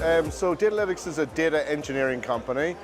So Datalytics is a data engineering company.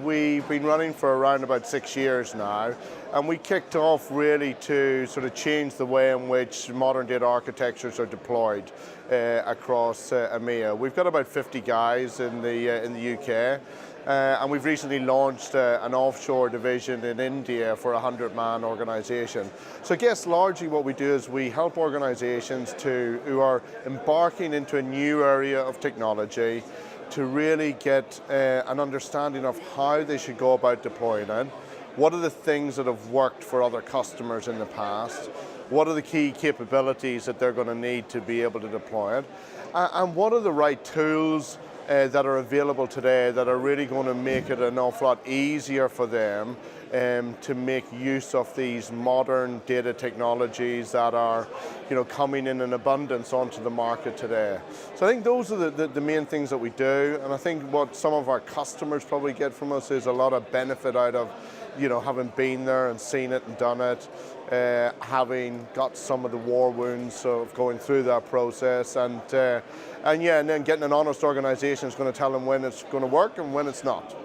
We've been running for around about 6 years now, and we kicked off really to sort of change the way in which modern data architectures are deployed across EMEA. We've got about 50 guys in the UK, and we've recently launched an offshore division in India for a 100-man organization. So I guess largely what we do is we help organizations who are embarking into a new area of technology to really get an understanding of how they should go about deploying it. What are the things that have worked for other customers in the past? What are the key capabilities that they're going to need to be able to deploy it? And what are the right tools that are available today that are really going to make it an awful lot easier for them to make use of these modern data technologies that are, coming in abundance onto the market today. So I think those are the main things that we do, and I think what some of our customers probably get from us is a lot of benefit out of, having been there and seen it and done it, having got some of the war wounds of going through that process, and then getting an honest organization is going to tell them when it's going to work and when it's not.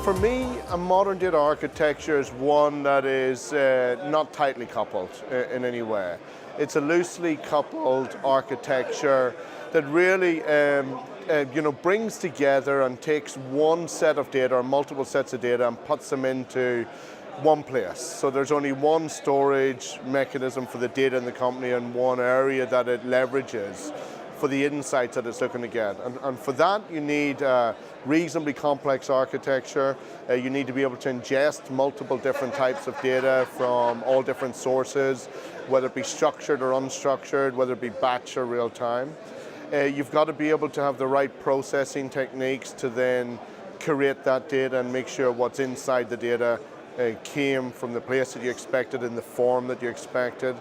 For me, a modern data architecture is one that is not tightly coupled in any way. It's a loosely coupled architecture that really brings together and takes one set of data or multiple sets of data and puts them into one place. So there's only one storage mechanism for the data in the company and one area that it leverages for the insights that it's looking to get. And for that, you need reasonably complex architecture. You need to be able to ingest multiple different types of data from all different sources, whether it be structured or unstructured, whether it be batch or real time. You've got to be able to have the right processing techniques to then curate that data and make sure what's inside the data came from the place that you expected in the form that you expected.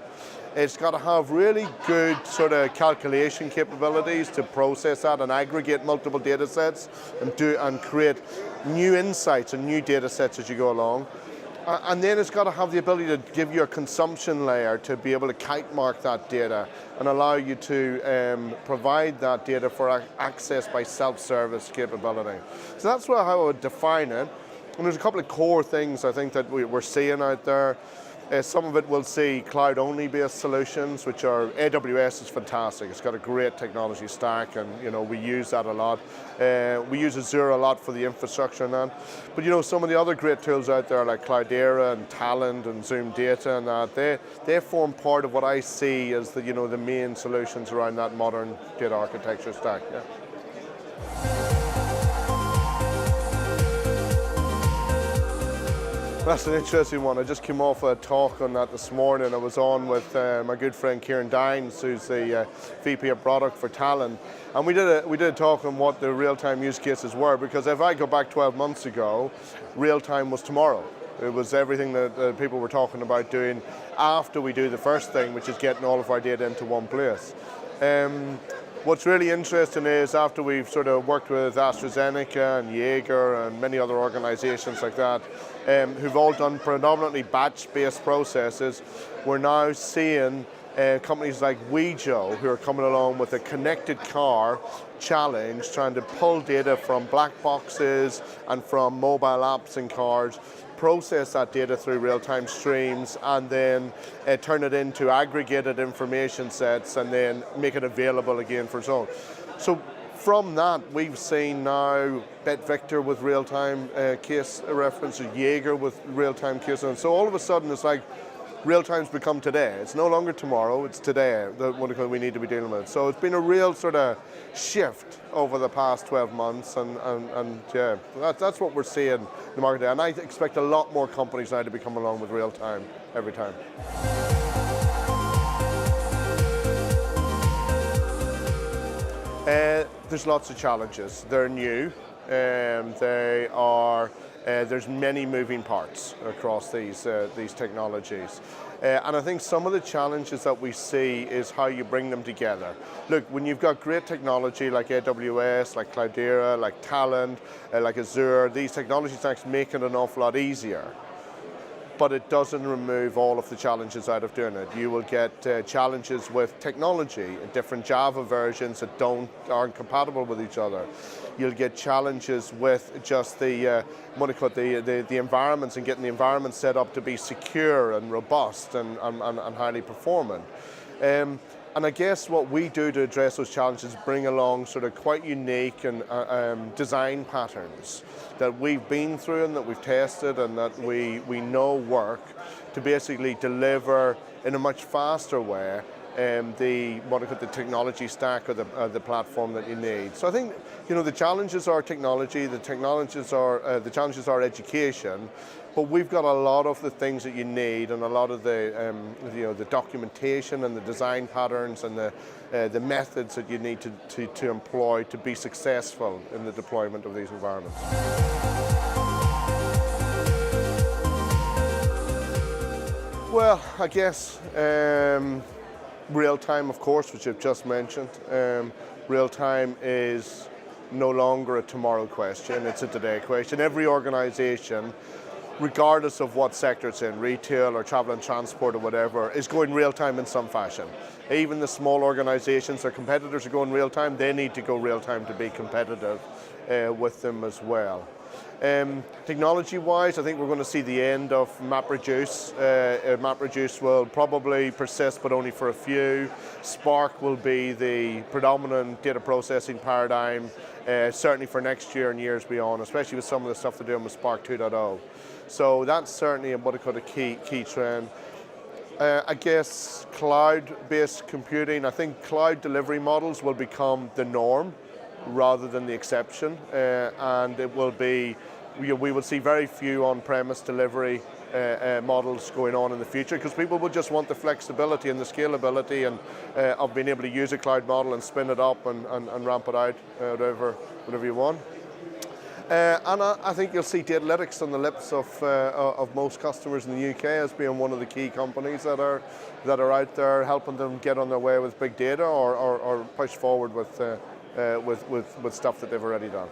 It's got to have really good sort of calculation capabilities to process that and aggregate multiple data sets and create new insights and new data sets as you go along. And then it's got to have the ability to give you a consumption layer to be able to kite mark that data and allow you to provide that data for access by self-service capability. So that's how I would define it. And there's a couple of core things I think that we're seeing out there. Some of it will see cloud-only based solutions, which are AWS is fantastic. It's got a great technology stack, and we use that a lot. We use Azure a lot for the infrastructure and that. But some of the other great tools out there like Cloudera and Talent and Zoom Data and that, they form part of what I see as the the main solutions around that modern data architecture stack. Yeah. That's an interesting one. I just came off a talk on that this morning. I was on with my good friend Kieran Dines, who's the VP of Product for Talent, and we did a talk on what the real-time use cases were, because if I go back 12 months ago, real-time was tomorrow. It was everything that people were talking about doing after we do the first thing, which is getting all of our data into one place. What's really interesting is after we've sort of worked with AstraZeneca and Jaeger and many other organizations like that, who've all done predominantly batch-based processes, we're now seeing companies like Wejo who are coming along with a connected car challenge, trying to pull data from black boxes and from mobile apps in cars, process that data through real-time streams, and then turn it into aggregated information sets and then make it available again for its own. So from that, we've seen now BetVictor with real-time case reference, Jaeger with real-time case, and so all of a sudden it's like real-time's become today. It's no longer tomorrow, it's today what we need to be dealing with. So it's been a real sort of shift over the past 12 months, and yeah, that's what we're seeing in the market today. And I expect a lot more companies now to be coming along with real-time every time. There's lots of challenges. They're new. There's many moving parts across these technologies. And I think some of the challenges that we see is how you bring them together. Look, when you've got great technology like AWS, like Cloudera, like Talent, like Azure, these technology stacks make it an awful lot easier. but it doesn't remove all of the challenges out of doing it. You will get challenges with technology, different Java versions that aren't compatible with each other. You'll get challenges with just the environments and getting the environment set up to be secure and robust and highly performant. And I guess what we do to address those challenges is bring along sort of quite unique and design patterns that we've been through and that we've tested and that we know work to basically deliver in a much faster way the technology stack or the platform that you need. So I think the challenges are technology, the challenges are education, but we've got a lot of the things that you need and a lot of the the documentation and the design patterns and the methods that you need to employ to be successful in the deployment of these environments. Well, I guess real time, of course, which I've just mentioned. Real time is no longer a tomorrow question, it's a today question. Every organization, regardless of what sector it's in, retail or travel and transport or whatever, is going real time in some fashion. Even the small organizations, their competitors are going real time, they need to go real time to be competitive with them as well. Technology-wise, I think we're going to see the end of MapReduce. MapReduce will probably persist, but only for a few. Spark will be the predominant data processing paradigm, certainly for next year and years beyond, especially with some of the stuff they're doing with Spark 2.0. So that's certainly what I call a key trend. I guess cloud-based computing, I think cloud delivery models will become the norm rather than the exception, and it will be, we will see very few on-premise delivery models going on in the future because people will just want the flexibility and the scalability and of being able to use a cloud model and spin it up and ramp it out whatever you want. And I think you'll see Datalytics on the lips of most customers in the UK as being one of the key companies that are out there helping them get on their way with big data or push forward with stuff that they've already done.